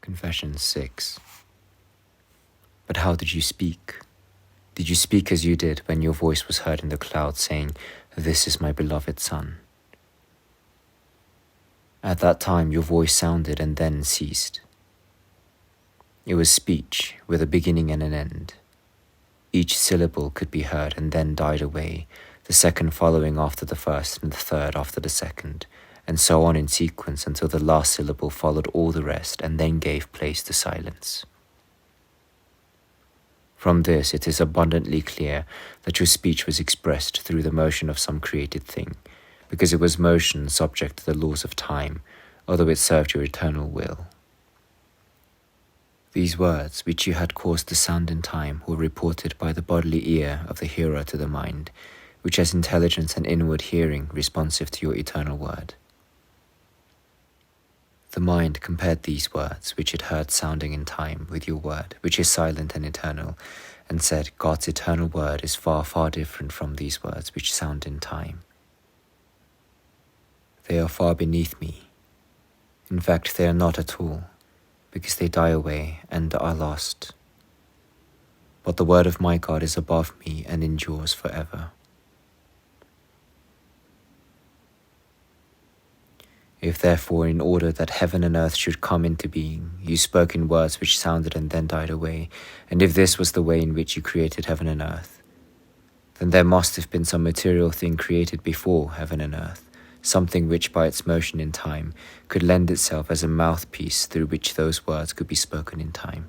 Confession 6. But how did you speak? Did you speak as you did when your voice was heard in the cloud saying, "This is my beloved Son"? At that time your voice sounded and then ceased. It was speech with a beginning and an end. Each syllable could be heard and then died away, the second following after the first and the third after the second, and so on in sequence until the last syllable followed all the rest and then gave place to silence. From this it is abundantly clear that your speech was expressed through the motion of some created thing, because it was motion subject to the laws of time, although it served your eternal will. These words, which you had caused to sound in time, were reported by the bodily ear of the hearer to the mind, which has intelligence and inward hearing responsive to your eternal word. The mind compared these words, which it heard sounding in time, with your word, which is silent and eternal, and said, God's eternal word is far, far different from these words which sound in time. They are far beneath me. In fact, they are not at all, because they die away and are lost. But the word of my God is above me and endures forever. If therefore, in order that heaven and earth should come into being, you spoke in words which sounded and then died away, and if this was the way in which you created heaven and earth, then there must have been some material thing created before heaven and earth, something which by its motion in time could lend itself as a mouthpiece through which those words could be spoken in time.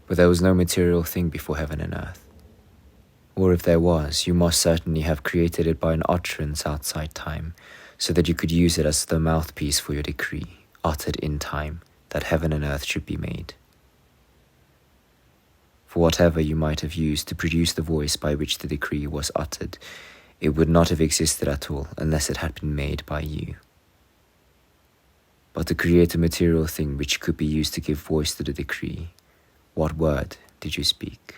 But there was no material thing before heaven and earth. Or if there was, you must certainly have created it by an utterance outside time, so that you could use it as the mouthpiece for your decree, uttered in time, that heaven and earth should be made. For whatever you might have used to produce the voice by which the decree was uttered, it would not have existed at all unless it had been made by you. But to create a material thing which could be used to give voice to the decree, what word did you speak?